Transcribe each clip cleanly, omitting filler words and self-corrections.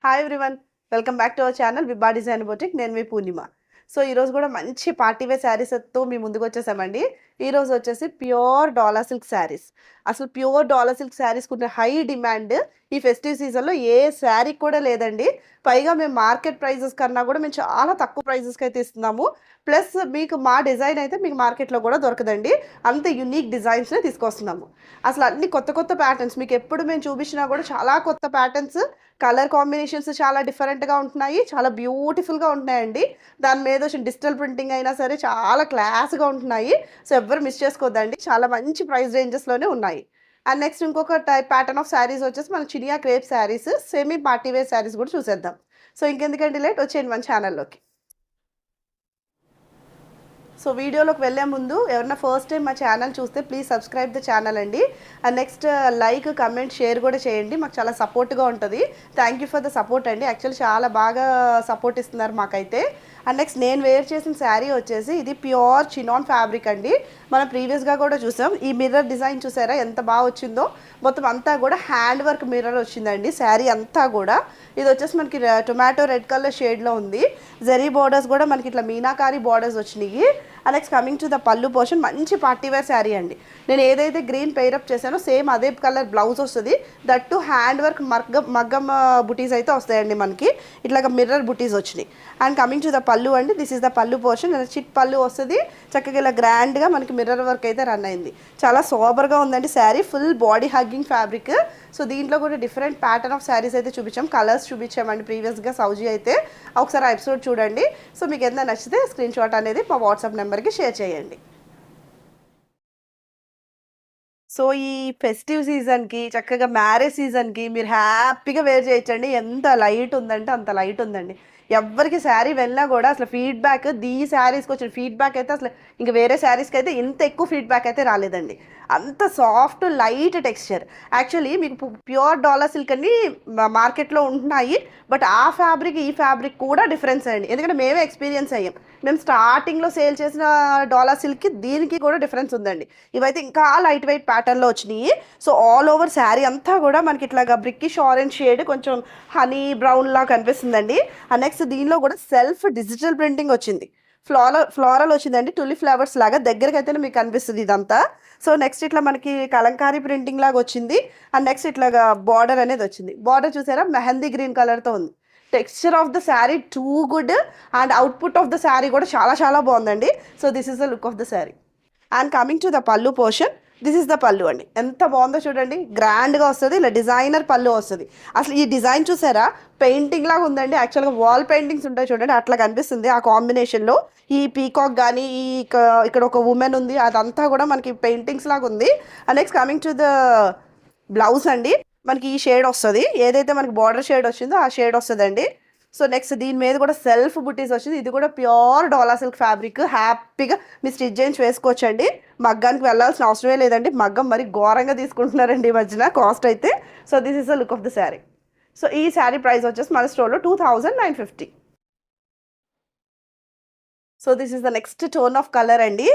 Hi everyone, welcome back to our channel Vibha design boutique. నేను మీ పూర్ణిమ. So ఈరోజు కూడా మంచి పార్టీ వేర్ శారీస్తో మీ ముందుకు వచ్చేసామండి. ఈరోజు వచ్చేసి ప్యూర్ డాలా సిల్క్ శారీస్. అసలు ప్యూర్ డాలా సిల్క్ శారీస్కి ఉన్న హై డిమాండ్ ఈ ఫెస్టివ్ సీజన్లో ఏ శారీ కూడా లేదండి. పైగా మేము మార్కెట్ ప్రైజెస్ కన్నా కూడా మేము చాలా తక్కువ ప్రైజెస్కి అయితే ఇస్తున్నాము. ప్లస్ మీకు మా డిజైన్ అయితే మీకు మార్కెట్లో కూడా దొరకదండి. అంత యూనిక్ డిజైన్స్నే తీసుకొస్తున్నాము. అసలు అన్ని కొత్త కొత్త ప్యాటర్న్స్ మీకు ఎప్పుడు మేము చూపించినా కూడా చాలా కొత్త ప్యాటర్న్స్, కలర్ కాంబినేషన్స్ చాలా డిఫరెంట్గా ఉంటున్నాయి. చాలా బ్యూటిఫుల్గా ఉంటున్నాయండి. దాని మీద వచ్చిన డిజిటల్ ప్రింటింగ్ అయినా సరే చాలా క్లాస్గా ఉంటున్నాయి. సో ఎవ్వరు మిస్ చేసుకోవద్దండి. చాలా మంచి ప్రైస్ రేంజెస్లోనే ఉన్నాయి. అండ్ నెక్స్ట్ ఇంకొక టైప్ ప్యాటర్న్ ఆఫ్ శారీస్ వచ్చేసి మన చినియా crepe saris, semi party wear saris కూడా చూసేద్దాం. సో ఇంకెందుకంటే లేట్, వచ్చేయండి మన ఛానల్లోకి. సో వీడియోలోకి వెళ్ళే ముందు ఎవరైనా ఫస్ట్ టైం మా ఛానల్ చూస్తే ప్లీజ్ సబ్స్క్రైబ్ ద ఛానల్ అండి. And next like, comment, share కూడా చేయండి. మాకు చాలా సపోర్ట్గా ఉంటుంది. Thank you for the support అండి. యాక్చువల్లీ చాలా బాగా సపోర్ట్ ఇస్తున్నారు మాకైతే. అండ్ నెక్స్ట్ నేను వేర్ చేసిన శారీ వచ్చేసి ఇది ప్యూర్ చినాన్ ఫ్యాబ్రిక్ అండి. మనం ప్రీవియస్గా కూడా చూసాం. ఈ మిర్రర్ డిజైన్ చూసారా ఎంత బాగా వచ్చిందో. మొత్తం అంతా కూడా హ్యాండ్ వర్క్ మిర్రర్ వచ్చిందండి శారీ అంతా కూడా. ఇది వచ్చేసి మనకి టొమాటో రెడ్ కలర్ షేడ్లో ఉంది. జరీ బోర్డర్స్ కూడా మనకి ఇట్లా మీనాకారి బోర్డర్స్ వచ్చినాయి. And next coming to the pallu portion, మంచి పార్టీవేర్ శారీ అండి. నేను ఏదైతే గ్రీన్ పెయిరప్ చేశానో సేమ్ అదే కలర్ బ్లౌజ్ వస్తుంది. దట్టు హ్యాండ్ వర్క్ మగ్గం బుటీస్ అయితే వస్తాయండి మనకి. ఇట్లాగ మిర్రర్ బుటీస్ వచ్చినాయి. అండ్ కమింగ్ టు ద పళ్ళు అండి, this is the pallu portion. Chit పళ్ళు వస్తుంది. చక్కగా ఇలా గ్రాండ్గా మనకి మిర్రర్ వర్క్ అయితే రన్ అయింది. చాలా సోబర్గా ఉందండి sari. Full body hugging fabric. So దీంట్లో కూడా డిఫరెంట్ ప్యాటర్న్ ఆఫ్ శారీస్ అయితే చూపించాం, కలర్స్ చూపించామండి ప్రీవియస్గా. సౌజీ అయితే ఒకసారి ఆ ఎపిసోడ్ చూడండి. సో మీకు ఏదైనా నచ్చితే స్క్రీన్ షాట్ అనేది మా వాట్సాప్ నెంబర్కి షేర్ చేయండి. సో ఈ ఫెస్టివ్ సీజన్కి, చక్కగా మ్యారేజ్ సీజన్కి మీరు హ్యాపీగా వేర్ చేయొచ్చండి. ఎంత లైట్ ఉందంటే అంత లైట్ ఉందండి. ఎవరికి శారీ వెళ్ళినా కూడా అసలు ఫీడ్బ్యాక్, ఈ శారీస్కి వచ్చిన ఫీడ్బ్యాక్ అయితే అసలు ఇంకా వేరే శారీస్కి అయితే ఇంత ఎక్కువ ఫీడ్బ్యాక్ అయితే రాలేదండి. అంత సాఫ్ట్ లైట్ టెక్స్చర్. యాక్చువల్లీ మీకు ప్యూర్ డాలా సిల్క్ అని మార్కెట్లో ఉంటున్నాయి. బట్ ఆ ఫ్యాబ్రిక్ ఈ ఫ్యాబ్రిక్ కూడా డిఫరెన్స్ అండి. ఎందుకంటే మేమే ఎక్స్పీరియన్స్ అయ్యాం. మేము స్టార్టింగ్లో సేల్ చేసిన డాలా సిల్క్కి దీనికి కూడా డిఫరెన్స్ ఉందండి. ఇవైతే ఇంకా లైట్ వెయిట్ ప్యాటర్న్లో వచ్చినాయి. సో ఆల్ ఓవర్ శారీ అంతా కూడా మనకి ఇట్లాగా బ్రిక్కిష్ ఆరెంజ్ షేడ్, కొంచెం హనీ బ్రౌన్ లా కనిపిస్తుందండి. అండ్ నెక్స్ట్ దీనిలో కూడా సెల్ఫ్ డిజిటల్ ప్రింటింగ్ వచ్చింది. ఫ్లోరల్ వచ్చిందండి. టులి ఫ్లవర్స్ లాగా దగ్గరికి అయితే మీకు కనిపిస్తుంది ఇదంతా. సో నెక్స్ట్ ఇట్లా మనకి కలంకారీ ప్రింటింగ్ లాగా వచ్చింది. అండ్ నెక్స్ట్ ఇట్లాగా బార్డర్ అనేది వచ్చింది. బార్డర్ చూసారా, మెహందీ గ్రీన్ కలర్తో ఉంది. Texture of the sari too good. And output of the sari కూడా చాలా చాలా బాగుందండి. So this is the look of the sari. And coming to the pallu portion, this is the పళ్ళు అండి. ఎంత బాగుందో చూడండి. గ్రాండ్గా వస్తుంది. ఇలా డిజైనర్ పళ్ళు వస్తుంది. అసలు ఈ డిజైన్ చూసారా, పెయింటింగ్ లాగా ఉందండి. యాక్చువల్గా వాల్ పెయింటింగ్స్ ఉంటాయి చూడండి, అట్లా కనిపిస్తుంది. ఆ కాంబినేషన్లో ఈ పీకాక్ కానీ, ఈ ఇక్కడ ఒక ఉమెన్ ఉంది, అదంతా కూడా మనకి పెయింటింగ్స్ లాగా ఉంది. And next coming to the blouse అండి, మనకి ఈ షేడ్ వస్తుంది. ఏదైతే మనకి బార్డర్ షేడ్ వచ్చిందో ఆ షేడ్ వస్తుందండి. సో నెక్స్ట్ దీని మీద కూడా సెల్ఫ్ బుటీస్ వచ్చింది. ఇది కూడా ప్యూర్ డాలా సిల్క్ ఫ్యాబ్రిక్. హ్యాపీగా మీ స్టిచ్ చేయించి వేసుకోవచ్చండి. మగ్గానికి వెళ్ళాల్సిన అవసరమే లేదండి. మగ్గం మరి ఘోరంగా తీసుకుంటున్నారండి ఈ మధ్యన కాస్ట్ అయితే. So this is the look of the sari. So ఈ శారీ ప్రైస్ వచ్చేసి మన స్టోర్లో 2950. So this is the next tone of colour అండి.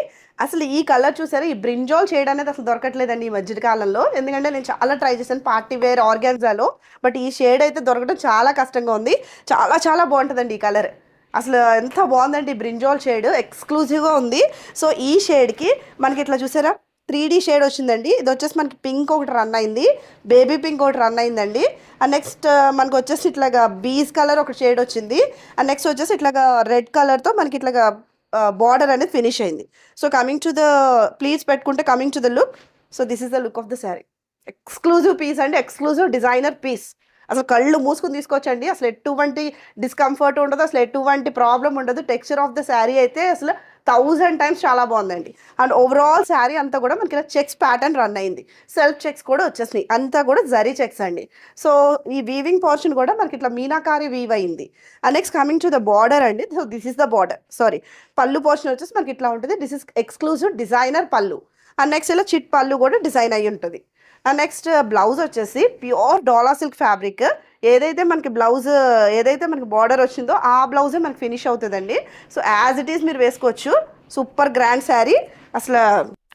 అసలు ఈ కలర్ చూసారా, ఈ బ్రింజాల్ షేడ్ అనేది అసలు దొరకట్లేదండి ఈ మధ్య కాలంలో. ఎందుకంటే నేను చాలా ట్రై చేశాను పార్టీ వేర్ ఆర్గాన్జాలో. బట్ ఈ షేడ్ అయితే దొరకడం చాలా కష్టంగా ఉంది. చాలా చాలా బాగుంటుందండి ఈ కలర్. అసలు ఎంత బాగుందండి. ఈ బ్రింజాల్ షేడ్ ఎక్స్క్లూజివ్గా ఉంది. సో ఈ షేడ్కి మనకి ఇట్లా చూసారా 3D షేడ్ వచ్చిందండి. ఇది వచ్చేసి మనకి పింక్ ఒకటి రన్ అయింది, బేబీ పింక్ ఒకటి రన్ అయిందండి. అండ్ నెక్స్ట్ మనకు వచ్చేసి ఇట్లాగా బీజ్ కలర్ ఒక షేడ్ వచ్చింది. అండ్ నెక్స్ట్ వచ్చేసి ఇట్లాగా రెడ్ కలర్తో మనకి ఇట్లాగా బార్డర్ అనేది ఫినిష్ అయింది. So coming to the pleats పెట్టుకుంటే coming to the look. So this is the look of the sari. Exclusive piece అండి, ఎక్స్క్లూజివ్ డిజైనర్ పీస్. అసలు కళ్ళు మూసుకుని తీసుకోవచ్చండి. అసలు ఎటువంటి డిస్కంఫర్ట్ ఉండదు, అసలు ఎటువంటి ప్రాబ్లం ఉండదు. టెక్స్చర్ ఆఫ్ ద శారీ అయితే అసలు 1000 టైమ్స్ చాలా బాగుందండి. అండ్ ఓవరాల్ శారీ అంతా కూడా మనకి ఇలా చెక్స్ ప్యాటర్న్ రన్ అయింది. సెల్ఫ్ చెక్స్ కూడా వచ్చేసినాయి. అంతా కూడా జరీ చెక్స్ అండి. సో ఈ వీవింగ్ పోర్షన్ కూడా మనకి ఇట్లా మీనాకారి వీవ్ అయింది. And next coming to the border అండి. So this is the border, sari pallu portion వచ్చేసి మనకి ఇట్లా ఉంటుంది. This is exclusive designer pallu. And next ఇలా చిట్ పళ్ళు కూడా డిజైన్ అయ్యి ఉంటుంది. అండ్ నెక్స్ట్ బ్లౌజ్ వచ్చేసి ప్యూర్ డాలా సిల్క్ ఫ్యాబ్రిక్. ఏదైతే మనకి బ్లౌజ్, ఏదైతే మనకి బార్డర్ వచ్చిందో ఆ బ్లౌజే మనకి ఫినిష్ అవుతుందండి. సో యాజ్ ఇట్ ఈస్ మీరు వేసుకోవచ్చు. Super grand sari. అసలు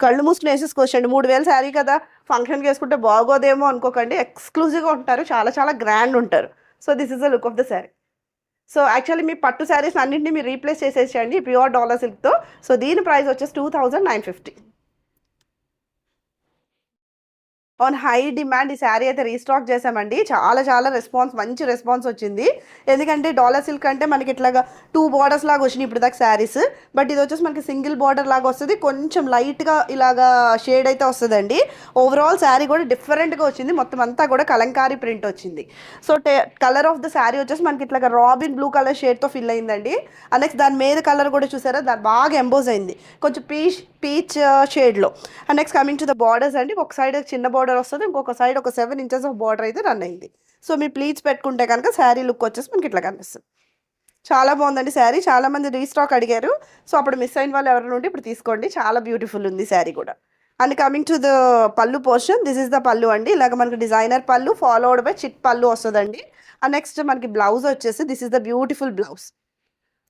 కళ్ళు మూసుకుని వేసేసుకోవచ్చండి. 3000 శారీ కదా, ఫంక్షన్కి వేసుకుంటే బాగోదేమో అనుకోకండి. ఎక్స్క్లూజివ్గా ఉంటారు, చాలా చాలా గ్రాండ్ ఉంటారు. So this is the look of the sari. So actually మీ పట్టు శారీస్ అన్నింటినీ మీరు రీప్లేస్ చేసేసేయండి ప్యూర్ డాలర్ సిల్క్తో. సో దీని ప్రైస్ వచ్చేసి 2950. ఆన్ హై డిమాండ్ ఈ శారీ అయితే రీస్టాక్ చేసామండి. చాలా చాలా మంచి రెస్పాన్స్ వచ్చింది. ఎందుకంటే డాలర్ సిల్క్ అంటే మనకి ఇట్లాగా 2 బార్డర్స్ లాగా వచ్చినాయి ఇప్పుడు దాకా శారీస్. బట్ ఇది వచ్చేసి మనకి సింగిల్ బార్డర్ లాగా వస్తుంది, కొంచెం లైట్గా ఇలాగా షేడ్ అయితే వస్తుందండి. ఓవరాల్ శారీ కూడా డిఫరెంట్గా వచ్చింది, మొత్తం అంతా కూడా కలంకారీ ప్రింట్ వచ్చింది. So colour of the sari వచ్చేసి మనకి ఇట్లాగా రాబిన్ బ్లూ కలర్ షేడ్తో ఫిల్ అయిందండి. నెక్స్ట్ దాని మీద కలర్ కూడా చూసారా, దాని బాగా ఎంబోజ్ అయింది కొంచెం పీచ్ షేడ్లో. Next coming to the borders అండి, ఒక సైడ్ చిన్న బార్డర్ వస్తుంది, ఇంకొక సైడ్ ఒక 7 ఇంచెస్ ఆఫ్ బార్డర్ అయితే రన్ అయింది. సో మీ ప్లీట్స్ పెట్టుకుంటే కనుక శారీ లుక్ వచ్చేసి మనకి ఇట్లా కనిపిస్తుంది. చాలా బాగుందండి శారీ. చాలా మంది రీస్టాక్ అడిగారు, సో అప్పుడు మిస్ అయిన వాళ్ళు ఎవరైనా ఉంటే ఇప్పుడు తీసుకోండి, చాలా బ్యూటిఫుల్ ఉంది శారీ కూడా. And coming to the pallu portion, this is the పళ్ళు అండి. ఇలాగ మనకి డిజైనర్ పళ్ళు ఫాలోడ్ బై చిట్ పళ్ళు వస్తుందండి. అండ్ నెక్స్ట్ మనకి బ్లౌజ్ వచ్చేసి this is the beautiful blouse.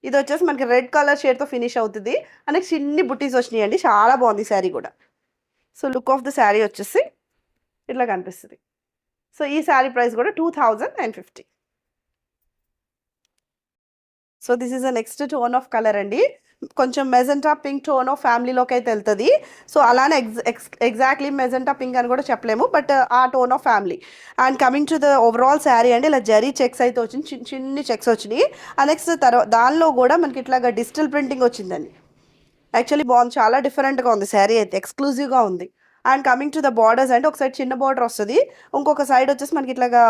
ఇది వచ్చేసి మనకి రెడ్ కలర్ షేడ్తో ఫినిష్ అవుతుంది. అండ్ నెక్స్ట్ చిన్ని బుట్టీస్ వచ్చినాయి అండి, చాలా బాగుంది శారీ కూడా. So look of the sari వచ్చేసి ఇట్లా కనిపిస్తుంది. సో ఈ శారీ ప్రైస్ కూడా 2950. So this is the next tone of colour అండి, కొంచెం మెజెంటా పింక్ టోన్ ఆఫ్ ఫ్యామిలీలోకి అయితే వెళ్తుంది. సో అలానే ఎగ్జాక్ట్లీ మెజెంటా పింక్ అని కూడా చెప్పలేము, బట్ ఆ tone of family. And coming to the overall sari అండి, ఇలా జరీ చెక్స్ అయితే వచ్చింది, చిన్ని చెక్స్ వచ్చినాయి. నెక్స్ట్ తర్వాత దానిలో కూడా మనకి ఇట్లాగా డిజిటల్ ప్రింటింగ్ వచ్చిందండి. యాక్చువల్లీ బాగుంది, చాలా డిఫరెంట్గా ఉంది శారీ అయితే, ఎక్స్క్లూజివ్గా ఉంది. And coming to the borders అంటే ఒక సైడ్ చిన్న బార్డర్ వస్తుంది, ఇంకొక సైడ్ వచ్చేసి మనకి ఇట్లాగా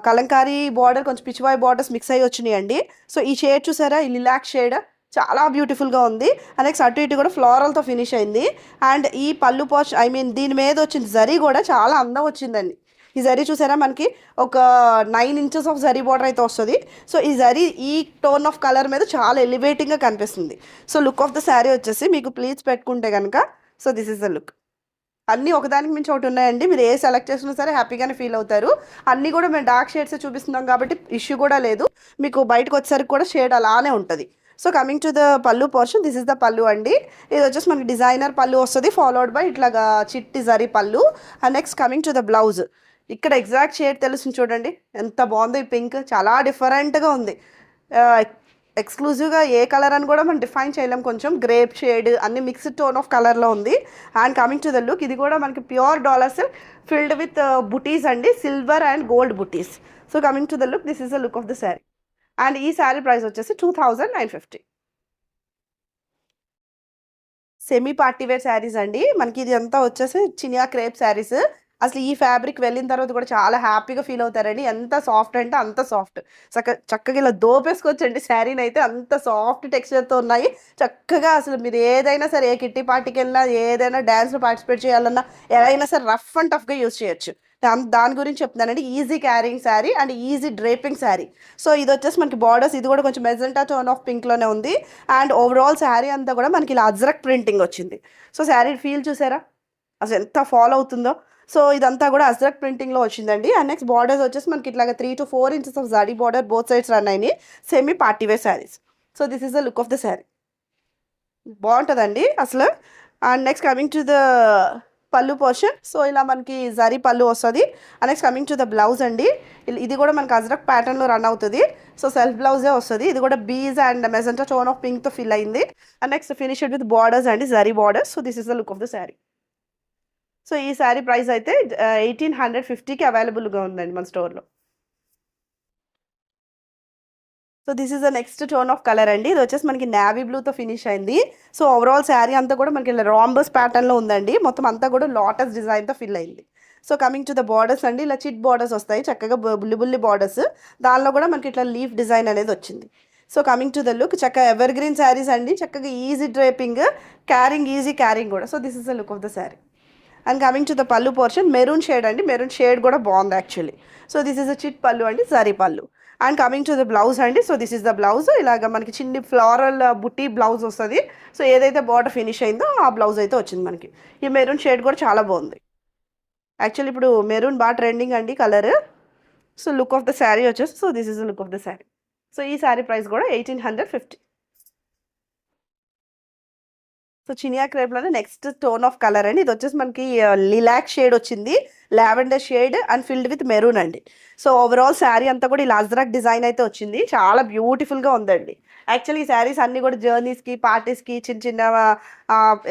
కలంకారీ బార్డర్, కొంచెం పిచ్చివాయి బార్డర్స్ మిక్స్ అయ్యి వచ్చినాయండి. సో ఈ షేడ్ చూసారా, ఈ లిలాక్ షేడ్ చాలా బ్యూటిఫుల్గా ఉంది. నెక్స్ట్ అటు ఇటు కూడా ఫ్లోరల్తో ఫినిష్ అయింది. అండ్ ఈ పళ్ళు పోష్ దీని మీద వచ్చింది జరీ కూడా చాలా అందం వచ్చిందండి. ఈ జరీ చూసారా, మనకి ఒక 9 ఇంచెస్ ఆఫ్ జరీ బార్డర్ అయితే వస్తుంది. సో ఈ జరీ ఈ టోన్ ఆఫ్ కలర్ మీద చాలా ఎలివేటింగ్గా కనిపిస్తుంది. So look of the sari వచ్చేసి మీకు ప్లీజ్ పెట్టుకుంటే కనుక, so this is the look. అన్నీ ఒకదానికి మించి ఒకటి ఉన్నాయండి, మీరు ఏ సెలెక్ట్ చేసుకున్నా సరే హ్యాపీగానే ఫీల్ అవుతారు. అన్నీ కూడా మేము డార్క్ షేడ్స్ చూపిస్తున్నాం కాబట్టి ఇష్యూ కూడా లేదు, మీకు బయటకు వచ్చేసరికి కూడా షేడ్ అలానే ఉంటుంది. So coming to the pallu portion, this is the పళ్ళు అండి. ఇది వచ్చేసి మనకి డిజైనర్ పళ్ళు వస్తుంది, ఫాలోడ్ బై ఇట్లాగా చిట్టి zari pallu. And next coming to the blouse, ఇక్కడ ఎగ్జాక్ట్ షేడ్ తెలుస్తుంది చూడండి, ఎంత బాగుంది. పింక్ చాలా డిఫరెంట్గా ఉంది, ఎక్స్క్లూజివ్గా ఏ కలర్ అని కూడా మనం డిఫైన్ చేయలేం, కొంచెం గ్రేప్ షేడ్ అన్ని మిక్స్డ్ టోన్ ఆఫ్ కలర్లో ఉంది. And coming to the look, ఇది కూడా మనకి ప్యూర్ డాలర్స్ ఫిల్డ్ విత్ బుటీస్ అండి, silver and gold buttis. So coming to the look, this is the look of the sari. And ఈ శారీ ప్రైస్ వచ్చేసి 2950. Semi partywear saris అండి, మనకి ఇది అంతా వచ్చేసి చినియా క్రేప్ శారీస్. అసలు ఈ ఫ్యాబ్రిక్ వెళ్ళిన తర్వాత కూడా చాలా హ్యాపీగా ఫీల్ అవుతారండి, ఎంత సాఫ్ట్ అంటే అంత సాఫ్ట్. చక్కగా ఇలా దోపేసుకోవచ్చండి శారీని అయితే, అంత సాఫ్ట్ టెక్స్చర్తో ఉన్నాయి. చక్కగా అసలు మీరు ఏదైనా సరే, ఏ కిట్టి పార్టీకి వెళ్ళినా, ఏదైనా డ్యాన్స్లో పార్టిసిపేట్ చేయాలన్నా, ఏదైనా సరే రఫ్ అండ్ టఫ్గా యూజ్ చేయొచ్చు. దాని గురించి చెప్తున్నానండి. Easy carrying sari and easy draping sari. So ఇది వచ్చేసి మనకి బార్డర్స్, ఇది కూడా కొంచెం మెజెంటా టోన్ ఆఫ్ పింక్లోనే ఉంది. అండ్ ఓవరాల్ శారీ అంతా కూడా మనకి ఇలా అజ్రక్ ప్రింటింగ్ వచ్చింది. సో శారీ ఫీల్ చూసారా అసలు ఎంత ఫాలో అవుతుందో. సో ఇదంతా కూడా అజ్రక్ ప్రింటింగ్లో వచ్చిందండి. అండ్ నెక్స్ట్ బార్డర్స్ వచ్చేసి మనకి ఇట్లాగా 3 to 4 inches of zari border both sides run అయినాయి, semi partywear saris. So this is the look of the sari, బాగుంటుందండి అసలు. And next coming to the pallu portion, so ఇలా మనకి జరీ పళ్ళు వస్తుంది. And next coming to the blouse అండి, ఇది కూడా మనకి అజ్రక్ ప్యాటర్న్లో రన్ అవుతుంది. సో సెల్ఫ్ బ్లౌజే వస్తుంది, ఇది కూడా beige and magenta tone of పింక్తో ఫిల్ అయింది. And next finished with borders అండి, zari borders. So this is the look of the sari. So ఈ శారీ ప్రైస్ అయితే 1850కి అవైలబుల్గా ఉందండి మన స్టోర్లో. So this is the next tone of colour అండి, ఇది వచ్చేసి మనకి నావీ బ్లూతో ఫినిష్ అయింది. సో ఓవరాల్ శారీ అంతా కూడా మనకి ఇలా రాంబస్ ప్యాటర్న్లో ఉందండి, మొత్తం అంతా కూడా లోటస్ డిజైన్తో ఫిల్ అయింది. So coming to the borders అండి, ఇలా చిట్ బార్డర్స్ వస్తాయి, చక్కగా బుల్లి బార్డర్స్, దానిలో కూడా మనకి ఇట్లా లీఫ్ డిజైన్ అనేది వచ్చింది. So coming to the look, చక్కగా ఎవర్ గ్రీన్ శారీస్ అండి, చక్కగా ఈజీ డ్రేపింగ్, ఈజీ క్యారింగ్ కూడా. So this is the look of the sari. And coming to the pallu portion, maroon shade అండి, మెరూన్ షేడ్ కూడా బాగుంది actually. So this is the చిట్ పళ్ళు అండి, zari pallu. And coming to the blouse అండి, so this is the blouse, ఇలాగ మనకి చిన్ని floral బుట్టి బ్లౌజ్ వస్తుంది. సో ఏదైతే బార్డర్ ఫినిష్ అయిందో ఆ బ్లౌజ్ అయితే వచ్చింది మనకి. ఈ మెరూన్ షేడ్ కూడా చాలా బాగుంది యాక్చువల్లీ, ఇప్పుడు మెరూన్ బాగా ట్రెండింగ్ అండి colour. So look of the sari వచ్చేసి, so this is the look of the sari. So ఈ శారీ ప్రైస్ కూడా 1850. సో చినియా క్రేప్లోనే నెక్స్ట్ టోన్ ఆఫ్ కలర్ అండి. ఇది వచ్చేసి మనకి లిలాక్ షేడ్ వచ్చింది, lavender shade and filled with maroon అండి. సో ఓవరాల్ శారీ అంతా కూడా ఇలా అజ్రక్ డిజైన్ అయితే వచ్చింది, చాలా బ్యూటిఫుల్గా ఉందండి. యాక్చువల్లీ ఈ శారీస్ అన్ని కూడా జర్నీస్కి, పార్టీస్కి, చిన్న చిన్న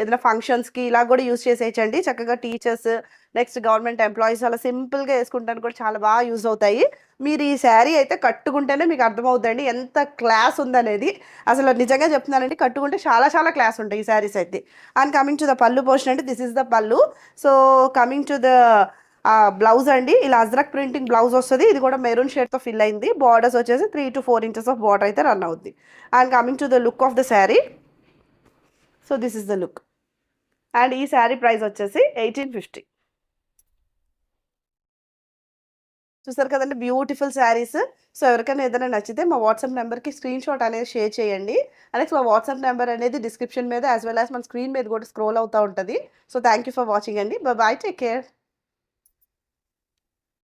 ఏదైనా ఫంక్షన్స్కి ఇలా కూడా యూస్ చేసేయచ్చండి. చక్కగా టీచర్స్, నెక్స్ట్ గవర్నమెంట్ ఎంప్లాయీస్ అలా సింపుల్గా వేసుకుంటానికి కూడా చాలా బాగా యూజ్ అవుతాయి. మీరు ఈ శారీ అయితే కట్టుకుంటేనే మీకు అర్థమవుతుందండి ఎంత క్లాస్ ఉందనేది. అసలు నిజంగా చెప్తున్నానండి, కట్టుకుంటే చాలా చాలా క్లాస్ ఉంటాయి ఈ శారీస్ అయితే. And coming to the pallu portion అంటే దిస్ ఇస్ ద పళ్ళు. So coming to the blouse అండి, ఇలా అజ్రక్ ప్రింటింగ్ బ్లౌజ్ వస్తుంది. ఇది కూడా మెరూన్ షేడ్తో ఫిల్ అయింది. బార్డర్స్ వచ్చేసి 3 to 4 inches ఆఫ్ బార్డర్ అయితే రన్ అవుద్ది. And coming to the look of the sari, so this is the look. And ఈ శారీ ప్రైస్ వచ్చేసి 1850. చూసారు కదండి బ్యూటిఫుల్ శారీస్. సో ఎవరికైనా ఏదైనా నచ్చితే మా వాట్సాప్ నెంబర్కి స్క్రీన్ షాట్ అనేది షేర్ చేయండి. నెక్స్ట్ మా వాట్సాప్ నెంబర్ అనేది డిస్క్రిప్షన్ మీద యాజ్ వెల్ యాజ్ మన స్క్రీన్ మీద కూడా స్క్రోల్ అవుతూ ఉంటుంది. So thank you for watching అండి. Bye, take care.